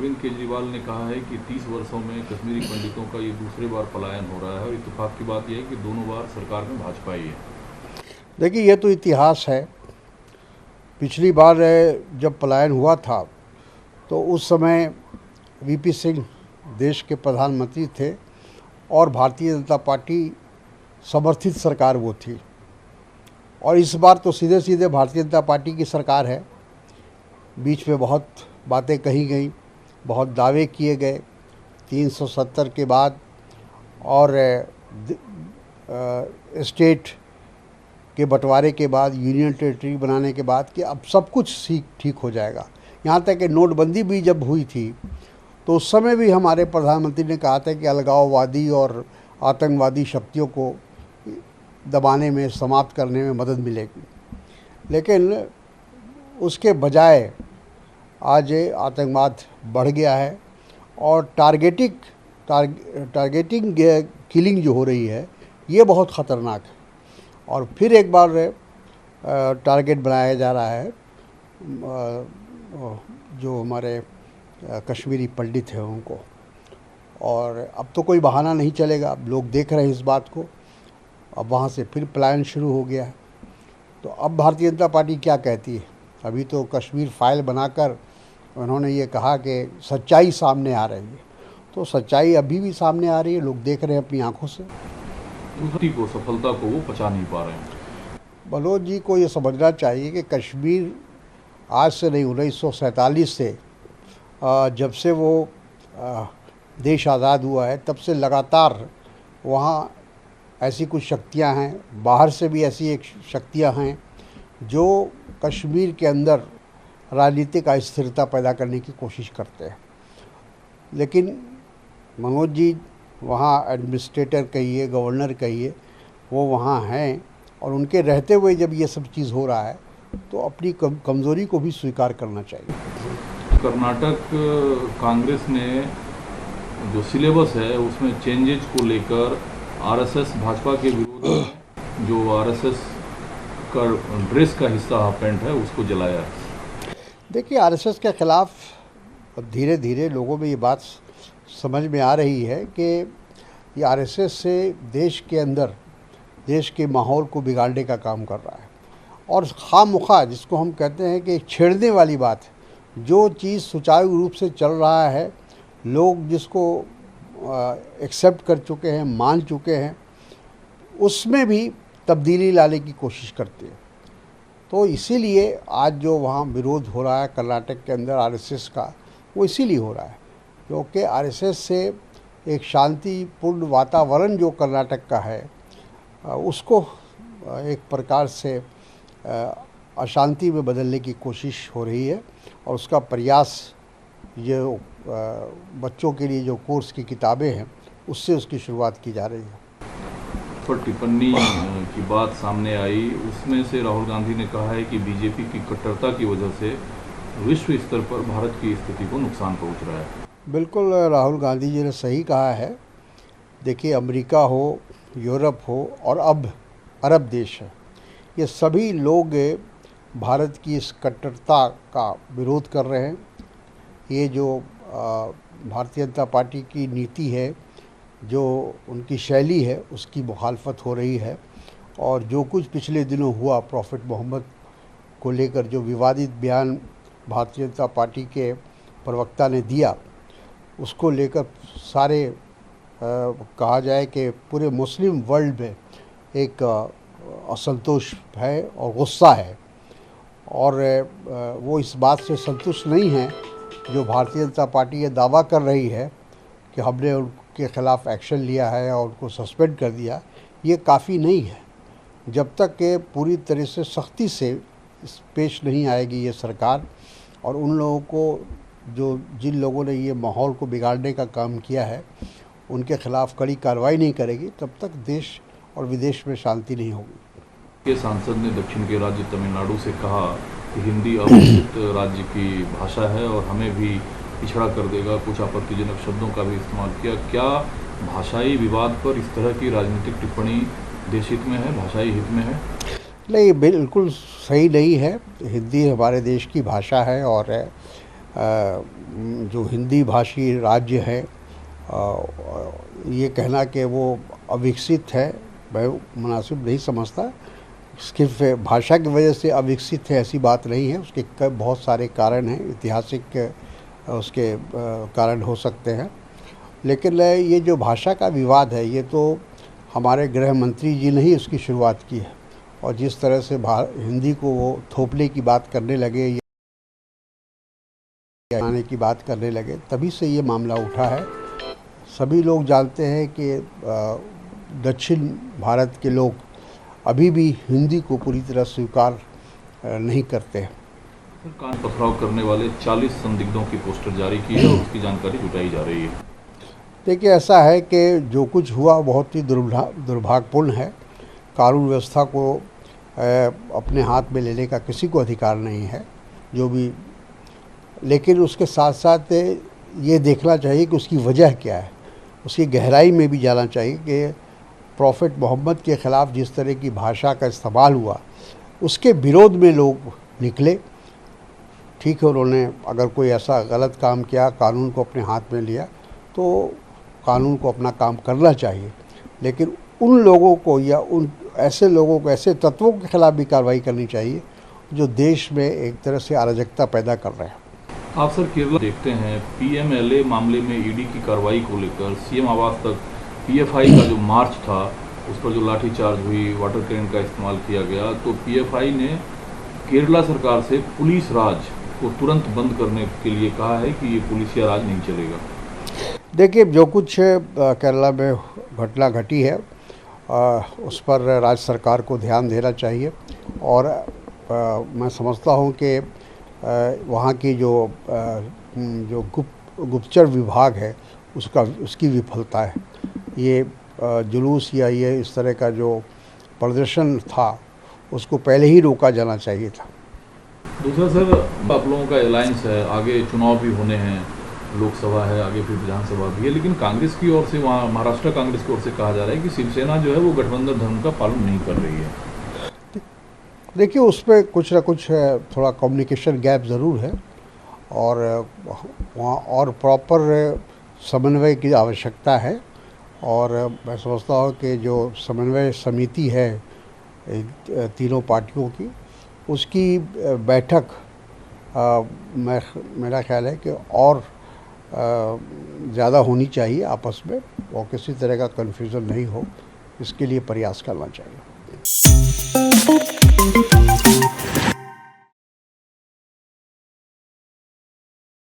अरविंद केजरीवाल ने कहा है कि 30 वर्षों में कश्मीरी पंडितों का ये दूसरी बार पलायन हो रहा है और इत्तेफाक की बात यह है कि दोनों बार सरकार में भाजपा ही है। देखिए, ये तो इतिहास है। पिछली बार जब पलायन हुआ था तो उस समय वीपी सिंह देश के प्रधानमंत्री थे और भारतीय जनता पार्टी समर्थित सरकार वो थी। और इस बार तो सीधे सीधे भारतीय जनता पार्टी की सरकार है। बीच में बहुत बातें कही गई, बहुत दावे किए गए 370 के बाद और स्टेट के बंटवारे के बाद, यूनियन टेरिटरी बनाने के बाद कि अब सब कुछ ठीक हो जाएगा। यहाँ तक कि नोटबंदी भी जब हुई थी तो उस समय भी हमारे प्रधानमंत्री ने कहा था कि अलगाववादी और आतंकवादी शक्तियों को दबाने में, समाप्त करने में मदद मिलेगी। लेकिन उसके बजाय आज आतंकवाद बढ़ गया है और टारगेटिंग किलिंग जो हो रही है ये बहुत ख़तरनाक है। और फिर एक बार टारगेट बनाया जा रहा है जो हमारे कश्मीरी पंडित हैं उनको। और अब तो कोई बहाना नहीं चलेगा, अब लोग देख रहे हैं इस बात को। अब वहाँ से फिर पलायन शुरू हो गया है। तो अब भारतीय जनता पार्टी क्या कहती है? अभी तो कश्मीर फाइल बनाकर उन्होंने ये कहा कि सच्चाई सामने आ रही है। तो सच्चाई अभी भी सामने आ रही है, लोग देख रहे हैं अपनी आंखों से। सफलता को वो पचा नहीं पा रहे हैं। मनोज जी को ये समझना चाहिए कि कश्मीर आज से नहीं, 1947 से जब से वो देश आज़ाद हुआ है तब से लगातार वहाँ ऐसी कुछ शक्तियाँ हैं, बाहर से भी ऐसी एक शक्तियाँ हैं जो कश्मीर के अंदर राजनीतिक अस्थिरता पैदा करने की कोशिश करते हैं। लेकिन मनोज जी वहाँ एडमिनिस्ट्रेटर कहिए, गवर्नर कहिए, वो वहाँ हैं और उनके रहते हुए जब ये सब चीज़ हो रहा है तो अपनी कमज़ोरी को भी स्वीकार करना चाहिए। कर्नाटक कांग्रेस ने जो सिलेबस है उसमें चेंजेज को लेकर आरएसएस भाजपा के विरोध में जो आरएसएस का ड्रेस का हिस्सा हाफ पैंट है उसको जलाया है। देखिए, आरएसएस के ख़िलाफ़ धीरे धीरे लोगों में ये बात समझ में आ रही है कि ये आरएसएस से देश के अंदर, देश के माहौल को बिगाड़ने का काम कर रहा है। और खामख्वाह जिसको हम कहते हैं कि छेड़ने वाली बात है, जो चीज़ सुचारू रूप से चल रहा है, लोग जिसको एक्सेप्ट कर चुके हैं, मान चुके हैं, उसमें भी तब्दीली लाने की कोशिश करते हैं। तो इसीलिए आज जो वहाँ विरोध हो रहा है कर्नाटक के अंदर आरएसएस का, वो इसीलिए हो रहा है क्योंकि आरएसएस से एक शांतिपूर्ण वातावरण जो कर्नाटक का है उसको एक प्रकार से अशांति में बदलने की कोशिश हो रही है। और उसका प्रयास जो बच्चों के लिए जो कोर्स की किताबें हैं उससे उसकी शुरुआत की जा रही है। पर टिप्पणी की बात सामने आई, उसमें से राहुल गांधी ने कहा है कि बीजेपी की कट्टरता की वजह से विश्व स्तर पर भारत की स्थिति को नुकसान पहुंच रहा है। बिल्कुल राहुल गांधी जी ने सही कहा है। देखिए, अमेरिका हो, यूरोप हो और अब अरब देश है, ये सभी लोग भारत की इस कट्टरता का विरोध कर रहे हैं। ये जो भारतीय जनता पार्टी की नीति है, जो उनकी शैली है, उसकी मुखालफत हो रही है। और जो कुछ पिछले दिनों हुआ प्रॉफिट मोहम्मद को लेकर, जो विवादित बयान भारतीय जनता पार्टी के प्रवक्ता ने दिया, उसको लेकर सारे कहा जाए कि पूरे मुस्लिम वर्ल्ड में एक असंतोष है और गुस्सा है। और वो इस बात से संतुष्ट नहीं है जो भारतीय जनता पार्टी ये दावा कर रही है कि हमने उनके ख़िलाफ़ एक्शन लिया है और उनको सस्पेंड कर दिया। ये काफ़ी नहीं है। जब तक कि पूरी तरह से सख्ती से पेश नहीं आएगी ये सरकार और उन लोगों को जिन लोगों ने ये माहौल को बिगाड़ने का काम किया है उनके ख़िलाफ़ कड़ी कार्रवाई नहीं करेगी, तब तक देश और विदेश में शांति नहीं होगी। के सांसद ने दक्षिण के राज्य तमिलनाडु से कहा कि हिंदी अवरोधित राज्य की भाषा है और हमें भी पिछड़ा कर देगा। कुछ आपत्तिजनक शब्दों का भी इस्तेमाल किया। क्या भाषाई विवाद पर इस तरह की राजनीतिक टिप्पणी देश हित में है, भाषाई हित में है? नहीं, बिल्कुल सही नहीं है। हिंदी हमारे देश की भाषा है और जो हिंदी भाषी राज्य है ये कहना कि वो अविकसित है मैं मुनासिब नहीं समझता। सिर्फ भाषा की वजह से अविकसित है ऐसी बात नहीं है, उसके बहुत सारे कारण हैं, ऐतिहासिक उसके कारण हो सकते हैं। लेकिन ये जो भाषा का विवाद है ये तो हमारे गृह मंत्री जी ने ही उसकी शुरुआत की है, और जिस तरह से हिंदी को वो थोपने की बात करने लगे या आने की बात करने लगे, तभी से ये मामला उठा है। सभी लोग जानते हैं कि दक्षिण भारत के लोग अभी भी हिंदी को पूरी तरह स्वीकार नहीं करते हैं। कान पथराव करने वाले 40 संदिग्धों की पोस्टर जारी की है और उसकी जानकारी जुटाई जा रही है। देखिए, ऐसा है कि जो कुछ हुआ बहुत ही दुर्भाग्यपूर्ण है। कानून व्यवस्था को अपने हाथ में लेने का किसी को अधिकार नहीं है जो भी, लेकिन उसके साथ साथ ये देखना चाहिए कि उसकी वजह क्या है, उसकी गहराई में भी जाना चाहिए कि प्रॉफेट मोहम्मद के ख़िलाफ़ जिस तरह की भाषा का इस्तेमाल हुआ उसके विरोध में लोग निकले। ठीक है, उन्होंने अगर कोई ऐसा गलत काम किया, कानून को अपने हाथ में लिया, तो कानून को अपना काम करना चाहिए, लेकिन उन लोगों को या उन ऐसे लोगों को, ऐसे तत्वों के खिलाफ भी कार्रवाई करनी चाहिए जो देश में एक तरह से अराजकता पैदा कर रहे हैं। आप सर केरला देखते हैं, पीएमएलए मामले में ईडी की कार्रवाई को लेकर सीएम आवास तक पीएफआई का जो मार्च था उस पर जो लाठीचार्ज हुई, वाटर कैन का इस्तेमाल किया गया, तो पीएफआई ने केरला सरकार से पुलिस राज को तुरंत बंद करने के लिए कहा है कि ये पुलिसिया राज नहीं चलेगा। देखिए, जो कुछ केरला में घटना घटी है उस पर राज्य सरकार को ध्यान देना चाहिए, और मैं समझता हूँ कि वहाँ की जो गुप्तचर विभाग है उसकी विफलता है। ये जुलूस या ये इस तरह का जो प्रदर्शन था उसको पहले ही रोका जाना चाहिए था। दूसरा सर, आप लोगों का अलायंस है, आगे चुनाव भी होने हैं, लोकसभा है, आगे फिर विधानसभा भी है, लेकिन कांग्रेस की ओर से, वहाँ महाराष्ट्र कांग्रेस की ओर से कहा जा रहा है कि शिवसेना जो है वो गठबंधन धर्म का पालन नहीं कर रही है। देखिए, उस पर कुछ ना कुछ थोड़ा कम्युनिकेशन गैप ज़रूर है, और वहाँ और प्रॉपर समन्वय की आवश्यकता है। और मैं समझता हूँ कि जो समन्वय समिति है तीनों पार्टियों की, उसकी बैठक मेरा ख्याल है कि और ज़्यादा होनी चाहिए आपस में, और किसी तरह का कन्फ्यूज़न नहीं हो, इसके लिए प्रयास करना चाहिए।